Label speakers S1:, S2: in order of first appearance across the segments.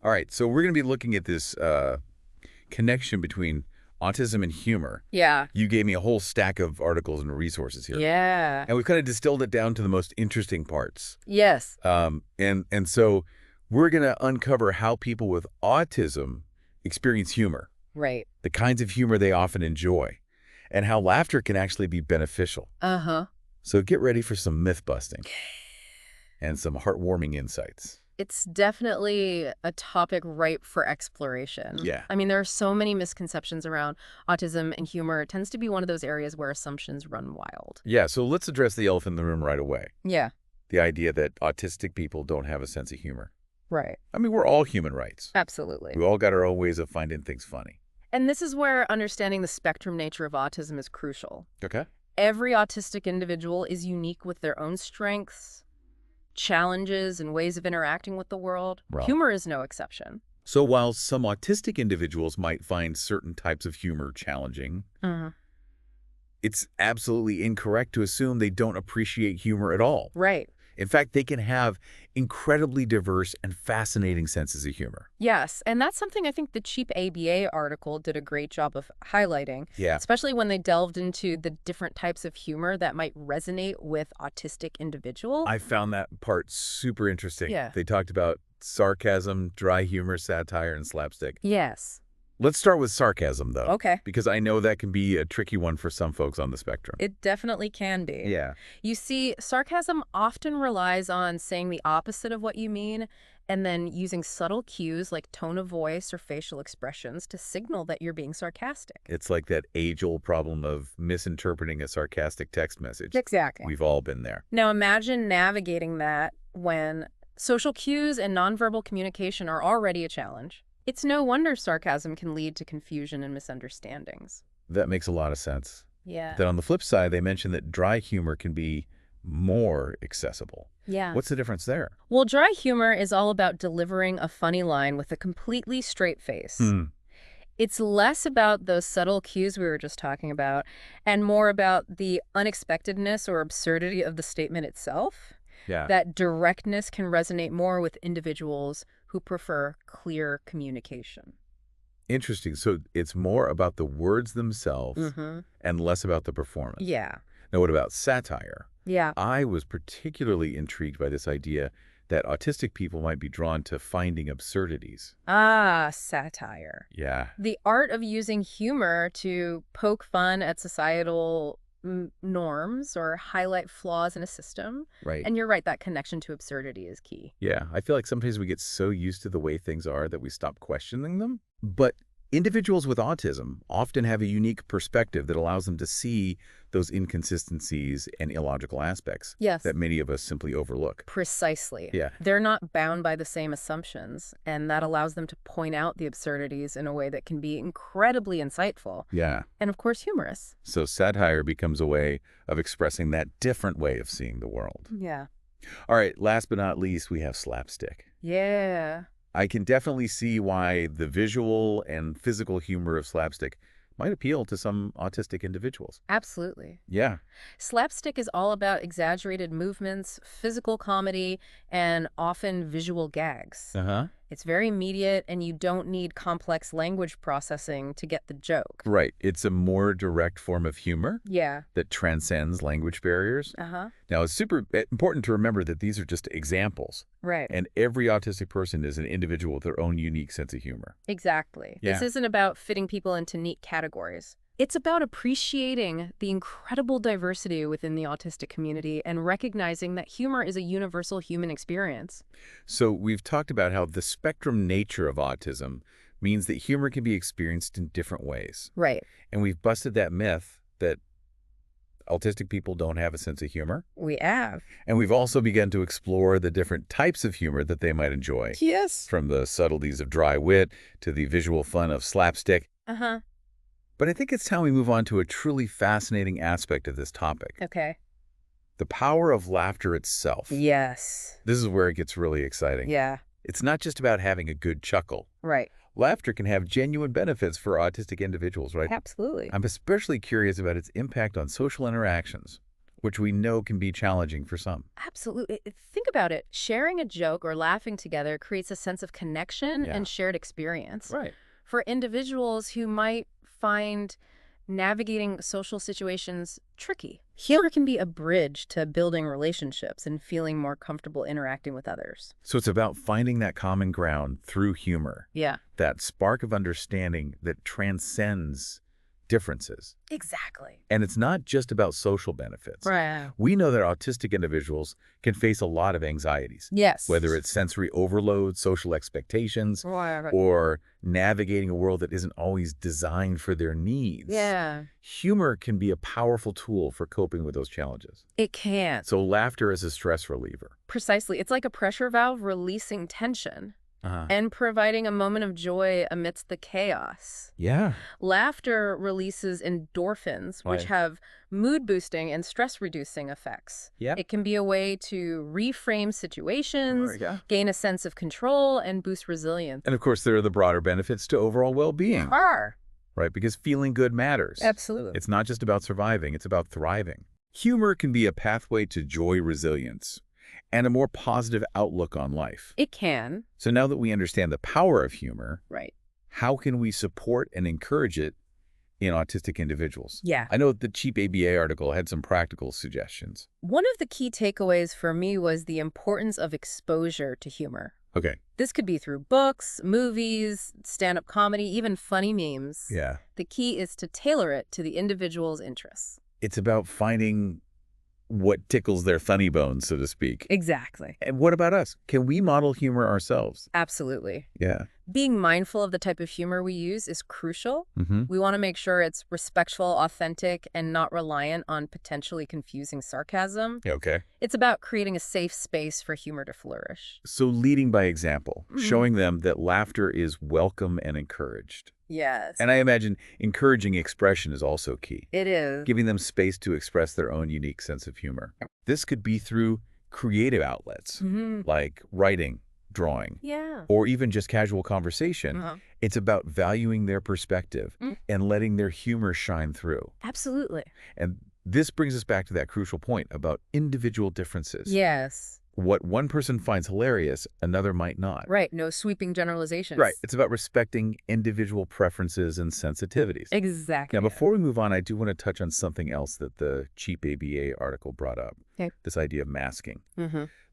S1: All right, so we're going to be looking at this connection between autism and humor.
S2: Yeah.
S1: You gave me a whole stack of articles and resources here.
S2: Yeah.
S1: And we've kind of distilled it down to the most interesting parts.
S2: Yes.
S1: And so we're going to uncover how people with autism experience humor,
S2: Right.
S1: the kinds of humor they often enjoy, and how laughter can actually be beneficial.
S2: Uh-huh.
S1: So get ready for some myth busting and some heartwarming insights.
S2: It's definitely a topic ripe for exploration.
S1: Yeah.
S2: I mean, there are so many misconceptions around autism and humor. It tends to be one of those areas where assumptions run wild.
S1: Yeah, so let's address the elephant in the room right away.
S2: Yeah.
S1: The idea that autistic people don't have a sense of humor.
S2: Right.
S1: I mean, we're all human rights.
S2: Absolutely.
S1: We all got our own ways of finding things funny.
S2: And this is where understanding the spectrum nature of autism is crucial.
S1: Okay.
S2: Every autistic individual is unique with their own strengths, challenges, and ways of interacting with the world.
S1: Right.
S2: Humor is no exception.
S1: So while some autistic individuals might find certain types of humor challenging, it's absolutely incorrect to assume they don't appreciate humor at all.
S2: Right.
S1: In fact, they can have incredibly diverse and fascinating senses of humor.
S2: Yes, and that's something I think the Cheap ABA article did a great job of highlighting,
S1: Yeah.
S2: especially when they delved into the different types of humor that might resonate with autistic individuals.
S1: I found that part super interesting.
S2: Yeah.
S1: They talked about sarcasm, dry humor, satire, and slapstick.
S2: Yes.
S1: Let's start with sarcasm, though.
S2: Okay.
S1: Because I know that can be a tricky one for some folks on the spectrum.
S2: It definitely can be.
S1: Yeah.
S2: You see, sarcasm often relies on saying the opposite of what you mean and then using subtle cues like tone of voice or facial expressions to signal that you're being sarcastic.
S1: It's like that age-old problem of misinterpreting a sarcastic text message.
S2: Exactly.
S1: We've all been there.
S2: Now imagine navigating that when social cues and nonverbal communication are already a challenge. It's no wonder sarcasm can lead to confusion and misunderstandings.
S1: That makes a lot of sense.
S2: Yeah.
S1: Then on the flip side, they mentioned that dry humor can be more accessible.
S2: Yeah.
S1: What's the difference there?
S2: Well, dry humor is all about delivering a funny line with a completely straight face. It's less about those subtle cues we were just talking about and more about the unexpectedness or absurdity of the statement itself.
S1: Yeah.
S2: That directness can resonate more with individuals who prefer clear communication.
S1: Interesting. So it's more about the words themselves and less about the performance.
S2: Yeah.
S1: Now, what about satire?
S2: Yeah.
S1: I was particularly intrigued by this idea that autistic people might be drawn to finding absurdities.
S2: Ah, satire.
S1: Yeah.
S2: The art of using humor to poke fun at societal norms or highlight flaws in a system.
S1: Right.
S2: And you're right, that connection to absurdity is key.
S1: Yeah. I feel like sometimes we get so used to the way things are that we stop questioning them. But individuals with autism often have a unique perspective that allows them to see those inconsistencies and illogical aspects
S2: Yes.
S1: that many of us simply overlook.
S2: Precisely.
S1: Yeah.
S2: They're not bound by the same assumptions, and that allows them to point out the absurdities in a way that can be incredibly insightful.
S1: Yeah.
S2: And of course, humorous.
S1: So satire becomes a way of expressing that different way of seeing the world.
S2: Yeah.
S1: All right, last but not least, we have slapstick.
S2: Yeah.
S1: I can definitely see why the visual and physical humor of slapstick might appeal to some autistic individuals.
S2: Absolutely.
S1: Yeah.
S2: Slapstick is all about exaggerated movements, physical comedy, and often visual gags.
S1: Uh-huh.
S2: It's very immediate, and you don't need complex language processing to get the joke.
S1: Right. It's a more direct form of humor
S2: Yeah.
S1: that transcends language barriers.
S2: Uh-huh.
S1: Now, it's super important to remember that these are just examples,
S2: Right.
S1: and every autistic person is an individual with their own unique sense of humor.
S2: Exactly.
S1: Yeah.
S2: This isn't about fitting people into neat categories. It's about appreciating the incredible diversity within the autistic community and recognizing that humor is a universal human experience.
S1: So we've talked about how the spectrum nature of autism means that humor can be experienced in different ways.
S2: Right.
S1: And we've busted that myth that autistic people don't have a sense of humor.
S2: We have.
S1: And we've also begun to explore the different types of humor that they might enjoy.
S2: Yes.
S1: From the subtleties of dry wit to the visual fun of slapstick.
S2: Uh-huh.
S1: But I think it's time we move on to a truly fascinating aspect of this topic.
S2: Okay.
S1: The power of laughter itself.
S2: Yes.
S1: This is where it gets really exciting.
S2: Yeah.
S1: It's not just about having a good chuckle.
S2: Right.
S1: Laughter can have genuine benefits for autistic individuals, right?
S2: Absolutely.
S1: I'm especially curious about its impact on social interactions. which we know can be challenging for some.
S2: Absolutely. Think about it. Sharing a joke or laughing together creates a sense of connection
S1: Yeah.
S2: and shared experience.
S1: Right.
S2: For individuals who might find navigating social situations tricky, humor can be a bridge to building relationships and feeling more comfortable interacting with others.
S1: So it's about finding that common ground through humor,
S2: Yeah.
S1: that spark of understanding that transcends differences.
S2: Exactly.
S1: And it's not just about social benefits.
S2: Right.
S1: We know that autistic individuals can face a lot of anxieties,
S2: Yes.
S1: whether it's sensory overload, social expectations,
S2: Right.
S1: or navigating a world that isn't always designed for their needs.
S2: Yeah.
S1: Humor can be a powerful tool for coping with those challenges.
S2: It can.
S1: So laughter is a stress reliever.
S2: Precisely. It's like a pressure valve releasing tension and providing a moment of joy amidst the chaos.
S1: Yeah.
S2: Laughter releases endorphins, which
S1: Right.
S2: have mood-boosting and stress-reducing effects.
S1: Yeah.
S2: It can be a way to reframe situations,
S1: Yeah.
S2: gain a sense of control, and boost resilience.
S1: And of course, there are the broader benefits to overall well-being, right? Because feeling good matters.
S2: Absolutely.
S1: It's not just about surviving, it's about thriving. Humor can be a pathway to joy resilience and a more positive outlook on life.
S2: It can.
S1: So now that we understand the power of humor,
S2: Right.
S1: how can we support and encourage it in autistic individuals?
S2: Yeah.
S1: I know the Cheap ABA article had some practical suggestions.
S2: One of the key takeaways for me was the importance of exposure to humor.
S1: Okay.
S2: This could be through books, movies, stand-up comedy, even funny memes.
S1: Yeah.
S2: The key is to tailor it to the individual's interests.
S1: It's about finding what tickles their funny bones, so to speak.
S2: Exactly.
S1: And what about us? Can we model humor ourselves?
S2: Absolutely.
S1: Yeah.
S2: Being mindful of the type of humor we use is crucial.
S1: Mm-hmm.
S2: We want to make sure it's respectful, authentic, and not reliant on potentially confusing sarcasm.
S1: Okay.
S2: It's about creating a safe space for humor to flourish.
S1: So leading by example,
S2: Mhm.
S1: showing them that laughter is welcome and encouraged.
S2: Yes.
S1: And I imagine encouraging expression is also key,
S2: It is.
S1: giving them space to express their own unique sense of humor. This could be through creative outlets, like writing, drawing,
S2: Yeah.
S1: or even just casual conversation. It's about valuing their perspective and letting their humor shine through.
S2: Absolutely.
S1: And this brings us back to that crucial point about individual differences.
S2: Yes.
S1: What one person finds hilarious, another might not.
S2: Right. No sweeping generalizations.
S1: Right. It's about respecting individual preferences and sensitivities.
S2: Exactly.
S1: Now, before we move on, I do want to touch on something else that the Cheap ABA article brought up.
S2: Okay.
S1: This idea of masking.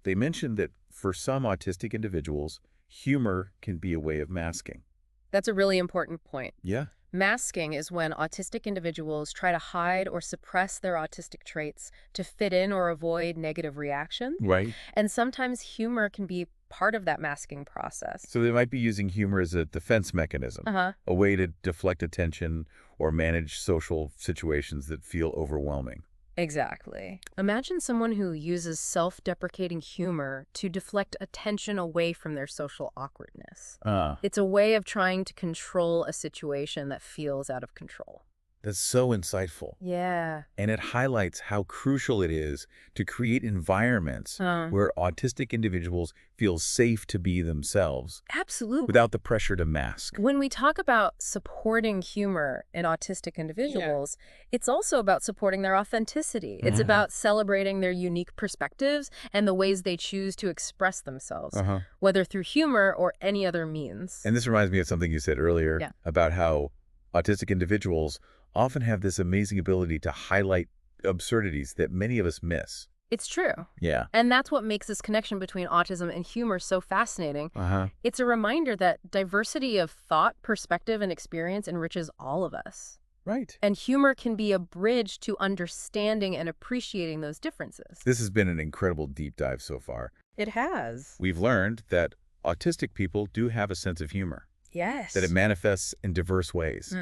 S1: They mentioned that for some autistic individuals, humor can be a way of masking.
S2: That's a really important point.
S1: Yeah.
S2: Masking is when autistic individuals try to hide or suppress their autistic traits to fit in or avoid negative reactions.
S1: Right.
S2: And sometimes humor can be part of that masking process.
S1: So they might be using humor as a defense mechanism, a way to deflect attention or manage social situations that feel overwhelming.
S2: Exactly. Imagine someone who uses self-deprecating humor to deflect attention away from their social awkwardness. It's a way of trying to control a situation that feels out of control.
S1: That's so insightful.
S2: Yeah.
S1: And it highlights how crucial it is to create environments where autistic individuals feel safe to be themselves
S2: Absolutely.
S1: without the pressure to mask.
S2: When we talk about supporting humor in autistic individuals, it's also about supporting their authenticity. It's about celebrating their unique perspectives and the ways they choose to express themselves, whether through humor or any other means.
S1: And this reminds me of something you said earlier about how autistic individuals often have this amazing ability to highlight absurdities that many of us miss.
S2: It's true.
S1: Yeah.
S2: And that's what makes this connection between autism and humor so fascinating. It's a reminder that diversity of thought, perspective, and experience enriches all of us.
S1: Right.
S2: And humor can be a bridge to understanding and appreciating those differences.
S1: This has been an incredible deep dive so far.
S2: It has.
S1: We've learned that autistic people do have a sense of humor,
S2: Yes.
S1: that it manifests in diverse ways,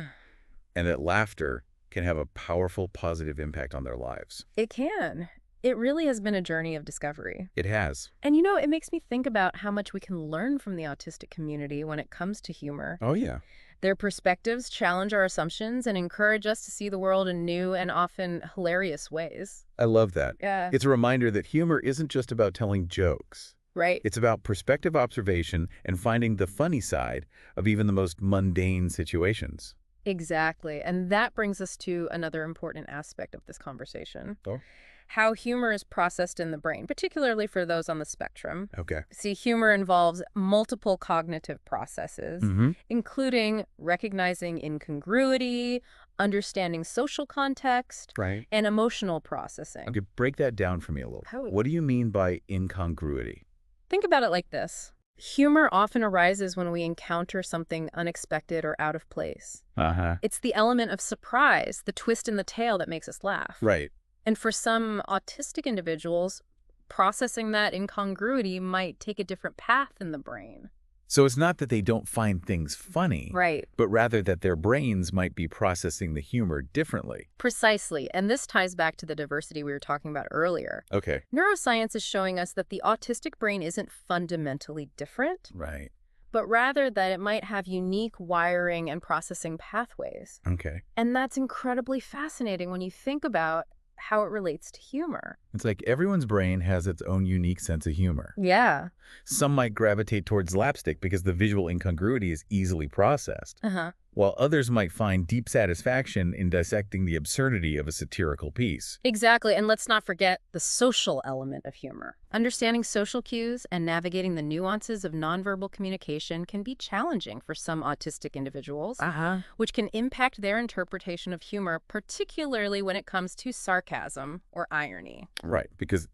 S1: and that laughter can have a powerful positive impact on their lives.
S2: It can. It really has been a journey of discovery.
S1: It has.
S2: And you know, it makes me think about how much we can learn from the autistic community when it comes to humor.
S1: Oh, yeah.
S2: Their perspectives challenge our assumptions and encourage us to see the world in new and often hilarious ways.
S1: I love that.
S2: Yeah.
S1: It's a reminder that humor isn't just about telling jokes.
S2: Right.
S1: It's about perspective observation and finding the funny side of even the most mundane situations.
S2: Exactly. And that brings us to another important aspect of this conversation.
S1: Oh.
S2: how humor is processed in the brain, particularly for those on the spectrum.
S1: Okay.
S2: See, humor involves multiple cognitive processes, including recognizing incongruity, understanding social context,
S1: Right.
S2: and emotional processing.
S1: Okay, break that down for me a little.
S2: How-
S1: What do you mean by incongruity?
S2: Think about it like this. Humor often arises when we encounter something unexpected or out of place.
S1: Uh-huh.
S2: It's the element of surprise, the twist in the tale that makes us laugh.
S1: Right.
S2: And for some autistic individuals, processing that incongruity might take a different path in the brain.
S1: So it's not that they don't find things funny,
S2: Right.
S1: but rather that their brains might be processing the humor differently.
S2: Precisely. And this ties back to the diversity we were talking about earlier.
S1: Okay.
S2: Neuroscience is showing us that the autistic brain isn't fundamentally different,
S1: Right.
S2: but rather that it might have unique wiring and processing pathways.
S1: Okay.
S2: And that's incredibly fascinating when you think about how it relates to humor.
S1: It's like everyone's brain has its own unique sense of humor.
S2: Yeah.
S1: Some might gravitate towards slapstick because the visual incongruity is easily processed,
S2: Uh-huh.
S1: while others might find deep satisfaction in dissecting the absurdity of a satirical piece.
S2: Exactly. And let's not forget the social element of humor. Understanding social cues and navigating the nuances of nonverbal communication can be challenging for some autistic individuals, which can impact their interpretation of humor, particularly when it comes to sarcasm or irony.
S1: Right, because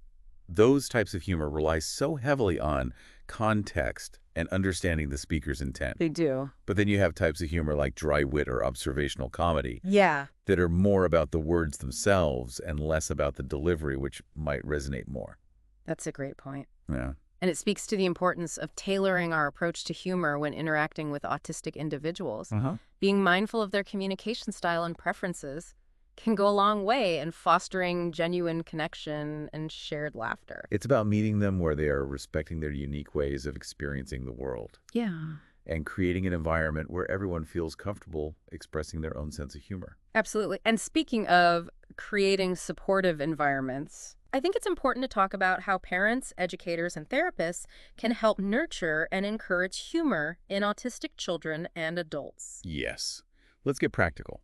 S1: those types of humor rely so heavily on context and understanding the speaker's intent.
S2: They do.
S1: But then you have types of humor like dry wit or observational comedy
S2: Yeah.
S1: that are more about the words themselves and less about the delivery, which might resonate more.
S2: That's a great point.
S1: Yeah.
S2: And it speaks to the importance of tailoring our approach to humor when interacting with autistic individuals. Being mindful of their communication style and preferences can go a long way in fostering genuine connection and shared laughter.
S1: It's about meeting them where they are, respecting their unique ways of experiencing the world,
S2: Yeah.
S1: and creating an environment where everyone feels comfortable expressing their own sense of humor.
S2: Absolutely. And speaking of creating supportive environments, I think it's important to talk about how parents, educators, and therapists can help nurture and encourage humor in autistic children and adults.
S1: Yes. Let's get practical.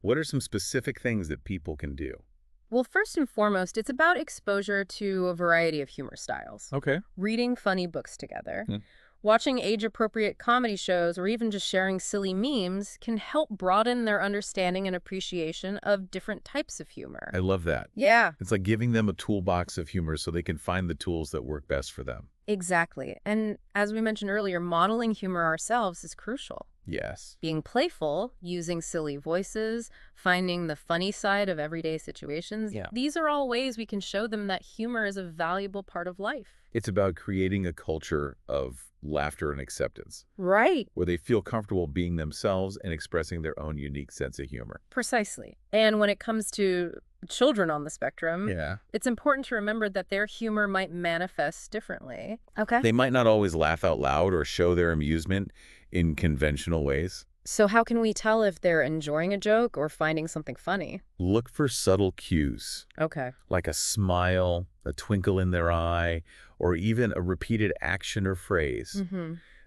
S1: What are some specific things that people can do?
S2: Well, first and foremost, it's about exposure to a variety of humor styles.
S1: Okay.
S2: Reading funny books together, watching age-appropriate comedy shows, or even just sharing silly memes can help broaden their understanding and appreciation of different types of humor.
S1: I love that.
S2: Yeah,
S1: It's like giving them a toolbox of humor so they can find the tools that work best for them.
S2: exactly. And as we mentioned earlier, modeling humor ourselves is crucial.
S1: Yes.
S2: Being playful, using silly voices, finding the funny side of everyday situations,
S1: Yeah.
S2: these are all ways we can show them that humor is a valuable part of life.
S1: It's about creating a culture of laughter and acceptance,
S2: Right.
S1: where they feel comfortable being themselves and expressing their own unique sense of humor.
S2: Precisely. And when it comes to children on the spectrum,
S1: Yeah.
S2: it's important to remember that their humor might manifest differently. Okay.
S1: They might not always laugh out loud or show their amusement in conventional ways.
S2: So how can we tell if they're enjoying a joke or finding something funny?
S1: Look for subtle cues,
S2: Okay.
S1: like a smile, a twinkle in their eye, or even a repeated action or phrase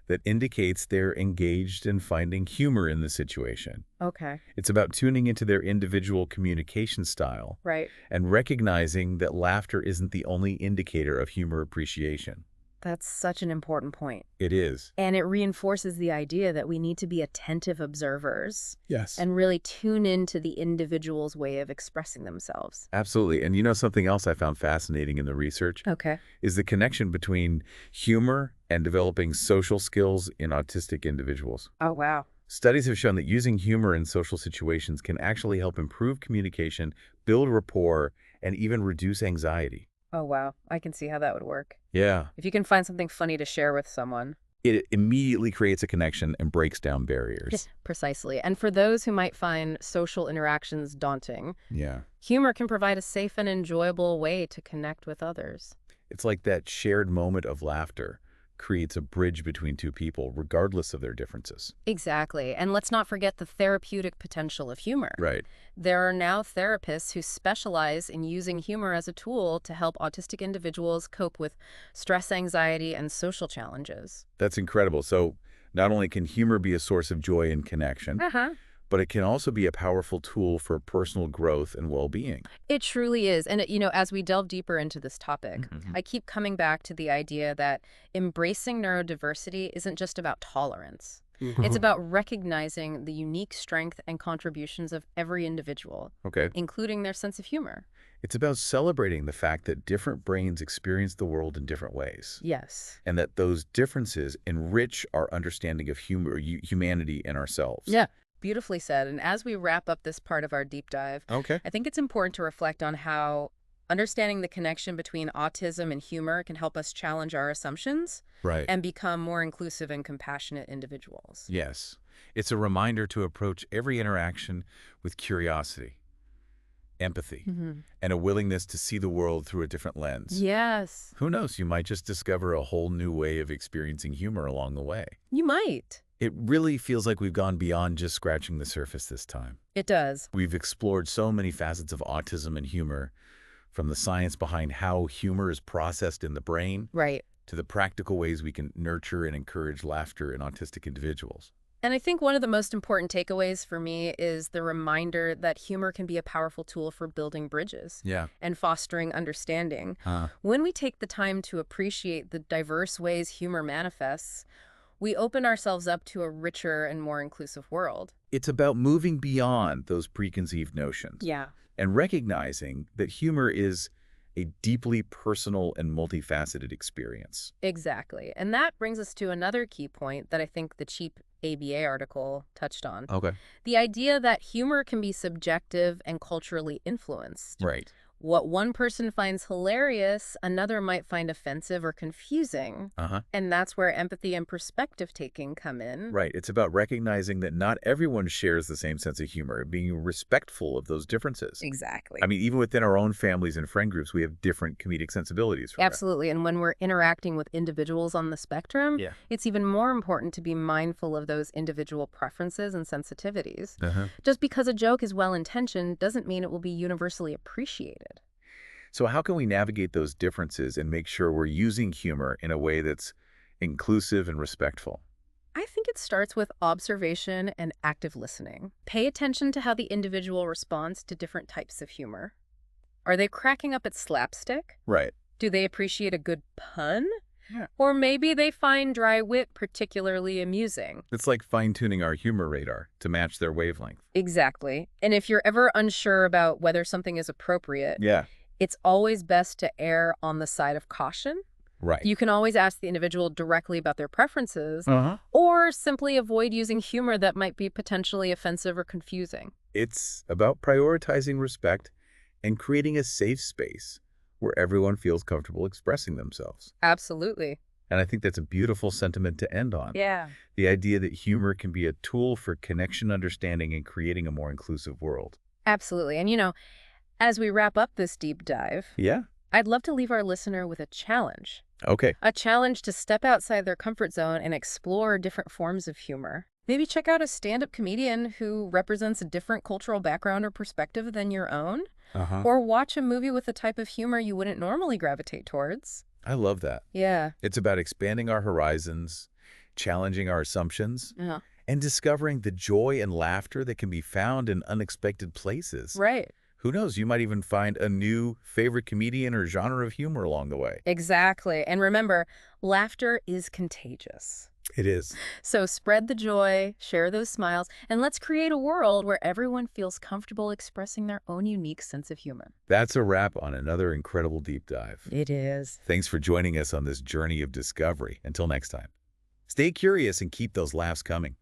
S1: that indicates they're engaged in finding humor in the situation.
S2: Okay.
S1: It's about tuning into their individual communication style
S2: Right.
S1: and recognizing that laughter isn't the only indicator of humor appreciation.
S2: That's such an important point.
S1: It is.
S2: And it reinforces the idea that we need to be attentive observers
S1: Yes.
S2: and really tune into the individual's way of expressing themselves.
S1: Absolutely. And you know, something else I found fascinating in the research
S2: Okay.
S1: is the connection between humor and developing social skills in autistic individuals.
S2: Oh, wow.
S1: Studies have shown that using humor in social situations can actually help improve communication, build rapport, and even reduce anxiety.
S2: Oh, wow. I can see how that would work.
S1: Yeah.
S2: If you can find something funny to share with someone.
S1: It immediately creates a connection and breaks down barriers.
S2: Precisely. And for those who might find social interactions daunting,
S1: Yeah.
S2: humor can provide a safe and enjoyable way to connect with others.
S1: It's like that shared moment of laughter creates a bridge between two people, regardless of their differences.
S2: Exactly. And let's not forget the therapeutic potential of humor.
S1: Right.
S2: There are now therapists who specialize in using humor as a tool to help autistic individuals cope with stress, anxiety, and social challenges.
S1: That's incredible. So not only can humor be a source of joy and connection, but it can also be a powerful tool for personal growth and well-being.
S2: It truly is. And, as we delve deeper into this topic,
S1: Mhm.
S2: I keep coming back to the idea that embracing neurodiversity isn't just about tolerance. It's
S1: Mhm.
S2: about recognizing the unique strength and contributions of every individual,
S1: Okay.
S2: including their sense of humor.
S1: It's about celebrating the fact that different brains experience the world in different ways,
S2: Yes.
S1: and that those differences enrich our understanding of humor, humanity, and ourselves.
S2: Yeah. Beautifully said. And as we wrap up this part of our deep dive,
S1: Okay.
S2: I think it's important to reflect on how understanding the connection between autism and humor can help us challenge our assumptions
S1: Right.
S2: and become more inclusive and compassionate individuals.
S1: Yes. It's a reminder to approach every interaction with curiosity, empathy,
S2: Hmm.
S1: and a willingness to see the world through a different lens.
S2: Yes,
S1: Who knows, you might just discover a whole new way of experiencing humor along the way.
S2: you might.
S1: It really feels like we've gone beyond just scratching the surface this time.
S2: It does.
S1: We've explored so many facets of autism and humor, from the science behind how humor is processed in the brain
S2: Right.
S1: to the practical ways we can nurture and encourage laughter in autistic individuals.
S2: And I think one of the most important takeaways for me is the reminder that humor can be a powerful tool for building bridges
S1: Yeah.
S2: and fostering understanding. When we take the time to appreciate the diverse ways humor manifests, we open ourselves up to a richer and more inclusive world.
S1: It's about moving beyond those preconceived notions
S2: Yeah.
S1: and recognizing that humor is a deeply personal and multifaceted experience.
S2: Exactly. And that brings us to another key point that I think the cheap ABA article touched on.
S1: Okay.
S2: The idea that humor can be subjective and culturally influenced.
S1: Right.
S2: What one person finds hilarious, another might find offensive or confusing.
S1: Uh-huh.
S2: And that's where empathy and perspective taking come in.
S1: Right. It's about recognizing that not everyone shares the same sense of humor, being respectful of those differences.
S2: Exactly.
S1: I mean, even within our own families and friend groups, we have different comedic sensibilities.
S2: Absolutely. And when we're interacting with individuals on the spectrum,
S1: Yeah.
S2: it's even more important to be mindful of those individual preferences and sensitivities.
S1: Uh-huh.
S2: Just because a joke is well-intentioned doesn't mean it will be universally appreciated.
S1: So how can we navigate those differences and make sure we're using humor in a way that's inclusive and respectful?
S2: I think it starts with observation and active listening. Pay attention to how the individual responds to different types of humor. Are they cracking up at slapstick?
S1: Right.
S2: Do they appreciate a good pun?
S1: Yeah.
S2: Or maybe they find dry wit particularly amusing.
S1: It's like fine-tuning our humor radar to match their wavelength.
S2: Exactly. And if you're ever unsure about whether something is appropriate,
S1: Yeah.
S2: it's always best to err on the side of caution.
S1: Right.
S2: You can always ask the individual directly about their preferences,
S1: Uh-huh.
S2: or simply avoid using humor that might be potentially offensive or confusing.
S1: It's about prioritizing respect and creating a safe space where everyone feels comfortable expressing themselves.
S2: Absolutely.
S1: And I think that's a beautiful sentiment to end on.
S2: Yeah.
S1: The idea that humor can be a tool for connection, understanding, and creating a more inclusive world.
S2: Absolutely. And as we wrap up this deep dive,
S1: Yeah.
S2: I'd love to leave our listener with a challenge.
S1: Okay.
S2: A challenge to step outside their comfort zone and explore different forms of humor. Maybe check out a stand-up comedian who represents a different cultural background or perspective than your own.
S1: Uh-huh.
S2: Or watch a movie with a type of humor you wouldn't normally gravitate towards.
S1: I love that.
S2: Yeah.
S1: It's about expanding our horizons, challenging our assumptions,
S2: Yeah.
S1: and discovering the joy and laughter that can be found in unexpected places.
S2: Right.
S1: Who knows, you might even find a new favorite comedian or genre of humor along the way.
S2: Exactly. And remember, laughter is contagious.
S1: It is.
S2: So spread the joy, share those smiles, and let's create a world where everyone feels comfortable expressing their own unique sense of humor.
S1: That's a wrap on another incredible deep dive.
S2: It is.
S1: Thanks for joining us on this journey of discovery. Until next time, stay curious and keep those laughs coming.